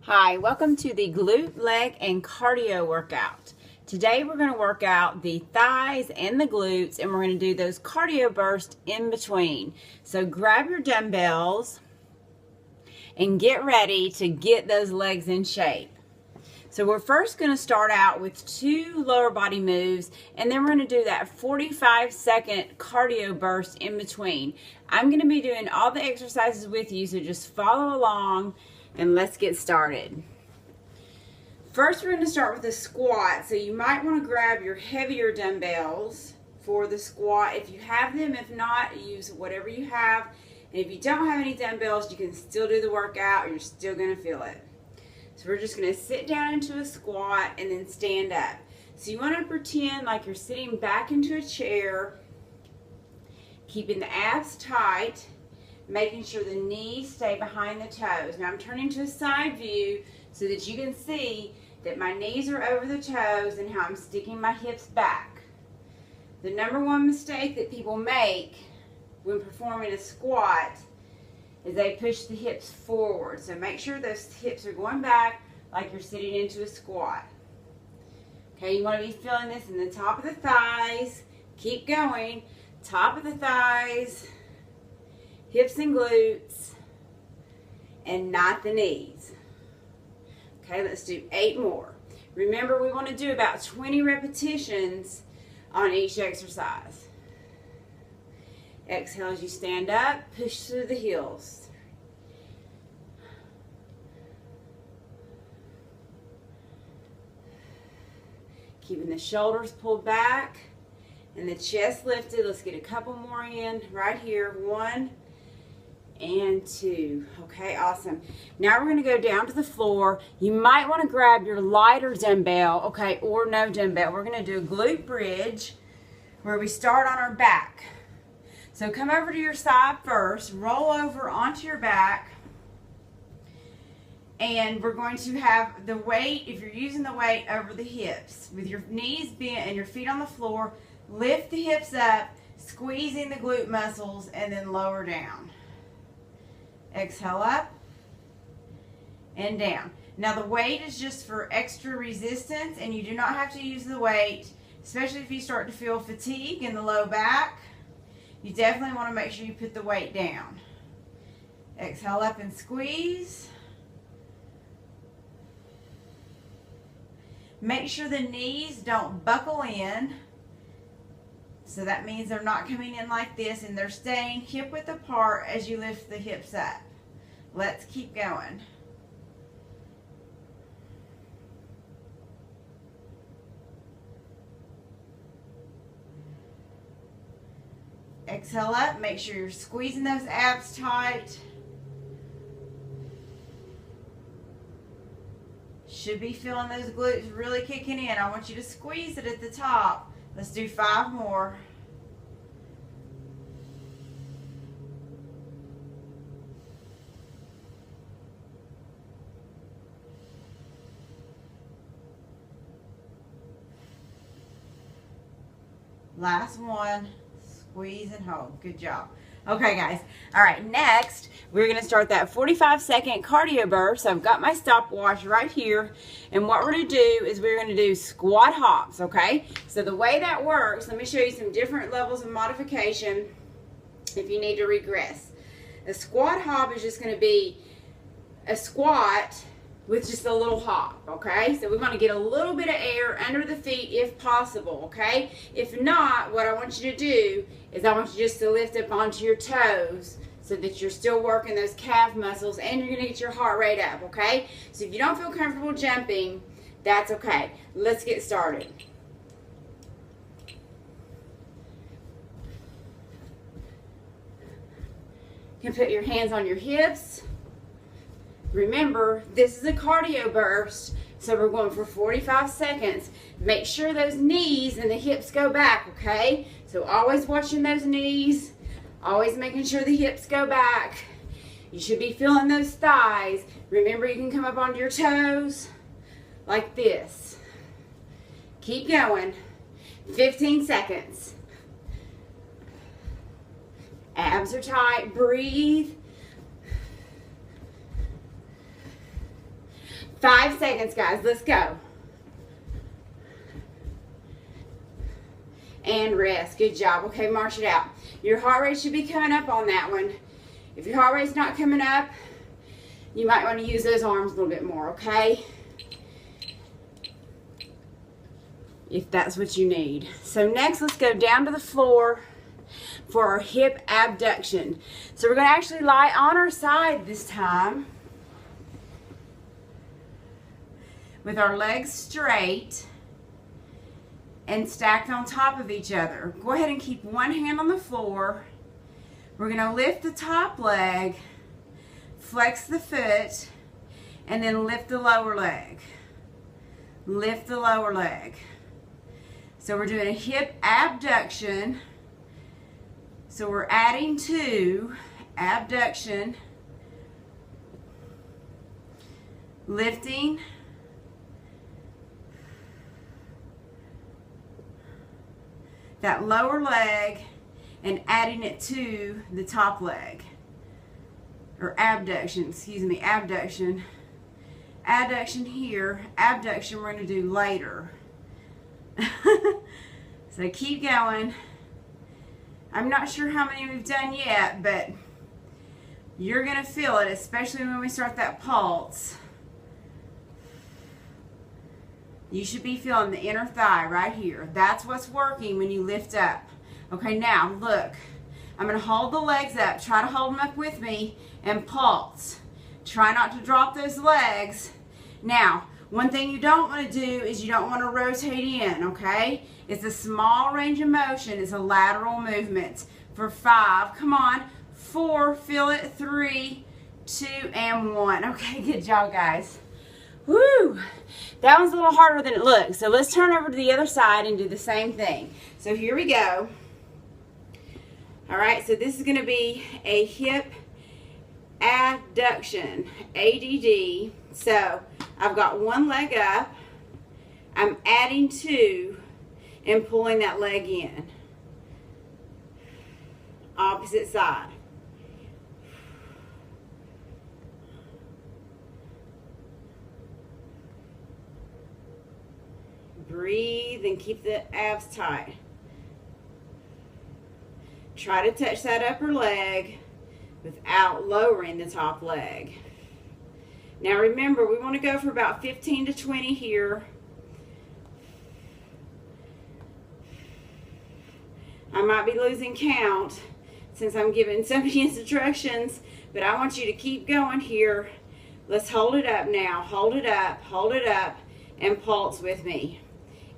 Hi, welcome to the glute, leg, and cardio workout. Today we're going to work out the thighs and the glutes, and we're going to do those cardio bursts in between. So grab your dumbbells and get ready to get those legs in shape. So we're first going to start out with 2 lower body moves, and then we're going to do that 45-second cardio burst in between. I'm going to be doing all the exercises with you, so just follow along and let's get started. First, we're going to start with a squat. So you might want to grab your heavier dumbbells for the squat if you have them. If not, use whatever you have. And if you don't have any dumbbells, you can still do the workout. You're still going to feel it. So we're just going to sit down into a squat and then stand up. So you want to pretend like you're sitting back into a chair, keeping the abs tight, making sure the knees stay behind the toes. Now I'm turning to a side view so that you can see that my knees are over the toes and how I'm sticking my hips back. The #1 mistake that people make when performing a squat is they push the hips forward. So make sure those hips are going back like you're sitting into a squat. Okay, you want to be feeling this in the top of the thighs. Keep going. Top of the thighs, hips and glutes, and not the knees. Okay, let's do 8 more. Remember, we want to do about 20 repetitions on each exercise. Exhale as you stand up, push through the heels. Keeping the shoulders pulled back and the chest lifted. Let's get a couple more in right here. 1 and 2. Okay, awesome. Now we're going to go down to the floor. You might want to grab your lighter dumbbell, okay, or no dumbbell. We're going to do a glute bridge where we start on our back. So come over to your side first, roll over onto your back, and we're going to have the weight, if you're using the weight, over the hips. With your knees bent and your feet on the floor, lift the hips up, squeezing the glute muscles, and then lower down. Exhale up and down. Now the weight is just for extra resistance, and you do not have to use the weight, especially if you start to feel fatigue in the low back. You definitely want to make sure you put the weight down. Exhale up and squeeze. Make sure the knees don't buckle in. So that means they're not coming in like this, and they're staying hip width apart as you lift the hips up. Let's keep going. Exhale up, make sure you're squeezing those abs tight. Should be feeling those glutes really kicking in. I want you to squeeze it at the top. Let's do 5 more. Last one. Squeeze and hold. Good job. Okay, guys. All right, next, we're going to start that 45-second cardio burst. So I've got my stopwatch right here. And what we're going to do is we're going to do squat hops, okay? So the way that works, let me show you some different levels of modification if you need to regress. A squat hop is just going to be a squat with just a little hop, okay? So we want to get a little bit of air under the feet if possible, okay? If not, what I want you to do is I want you just to lift up onto your toes so that you're still working those calf muscles, and you're going to get your heart rate up, okay? So if you don't feel comfortable jumping, that's okay. Let's get started. You can put your hands on your hips. Remember, this is a cardio burst, so we're going for 45 seconds. Make sure those knees and the hips go back, okay? So always watching those knees, always making sure the hips go back. You should be feeling those thighs. Remember, you can come up onto your toes like this. Keep going. 15 seconds. Abs are tight. Breathe. 5 seconds, guys. Let's go. And rest. Good job. Okay, march it out. Your heart rate should be coming up on that one. If your heart rate's not coming up, you might want to use those arms a little bit more, okay? If that's what you need. So next, let's go down to the floor for our hip abduction. So we're going to actually lie on our side this time with our legs straight and stacked on top of each other. Go ahead and keep one hand on the floor. We're going to lift the top leg, flex the foot, and then lift the lower leg. Lift the lower leg. So we're doing a hip abduction. So we're adding to abduction, lifting, that lower leg and adding it to the top leg, or abduction, excuse me, abduction. Adduction here, abduction we're going to do later. So keep going. I'm not sure how many we've done yet, but you're going to feel it, especially when we start that pulse. You should be feeling the inner thigh right here. That's what's working when you lift up. Okay, now look. I'm going to hold the legs up. Try to hold them up with me and pulse. Try not to drop those legs. Now, one thing you don't want to do is you don't want to rotate in, okay? It's a small range of motion. It's a lateral movement. For 5, come on. 4, feel it. 3, 2, and 1. Okay, good job, guys. Woo! That one's a little harder than it looks. So let's turn over to the other side and do the same thing. So here we go. All right, so this is going to be a hip abduction, ADD. So I've got one leg up. I'm adding 2 and pulling that leg in. Opposite side. Breathe and keep the abs tight. Try to touch that upper leg without lowering the top leg. Now remember, we want to go for about 15 to 20 here. I might be losing count since I'm giving so many instructions, but I want you to keep going here. Let's hold it up now. Hold it up, and pulse with me.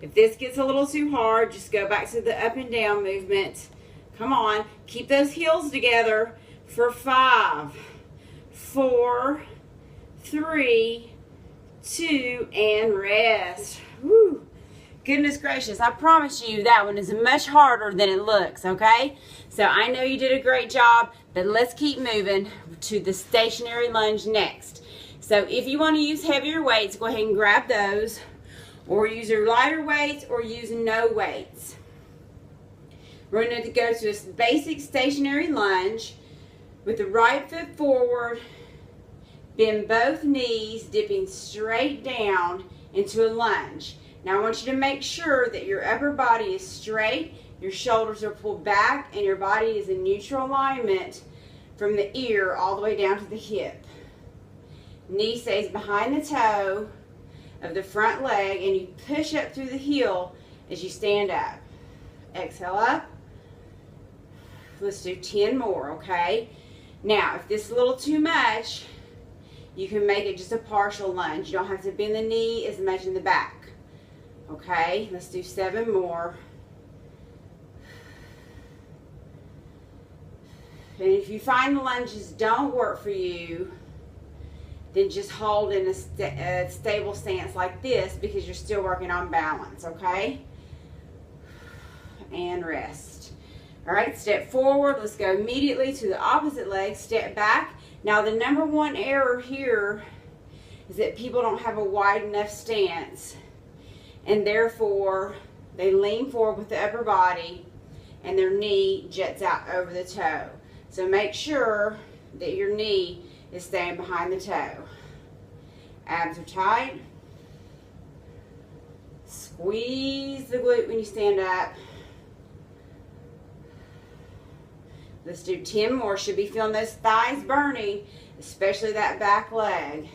If this gets a little too hard, just go back to the up and down movement. Come on, keep those heels together for 5, 4, 3, 2, and rest. Woo. Goodness gracious, I promise you that one is much harder than it looks, okay? So I know you did a great job, but let's keep moving to the stationary lunge next. So if you want to use heavier weights, go ahead and grab those, or use your lighter weights, or use no weights. We're going to go to a basic stationary lunge with the right foot forward, bend both knees, dipping straight down into a lunge. Now I want you to make sure that your upper body is straight, your shoulders are pulled back, and your body is in neutral alignment from the ear all the way down to the hip. Knee stays behind the toe of the front leg, and you push up through the heel as you stand up. Exhale up. Let's do 10 more, okay? Now, if this is a little too much, you can make it just a partial lunge. You don't have to bend the knee as much in the back. Okay, let's do 7 more. And if you find the lunges don't work for you, then just hold in a stable stance like this, because you're still working on balance, okay? And rest. All right, step forward. Let's go immediately to the opposite leg. Step back. Now, the number one error here is that people don't have a wide enough stance, and therefore they lean forward with the upper body and their knee juts out over the toe. So make sure that your knee is staying behind the toe. Abs are tight. Squeeze the glute when you stand up. Let's do 10 more. Should be feeling those thighs burning, especially that back leg.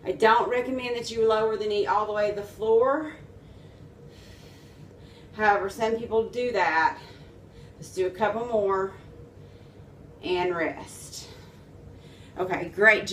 I don't recommend that you lower the knee all the way to the floor. However, some people do that. Let's do a couple more and rest. Okay, great job.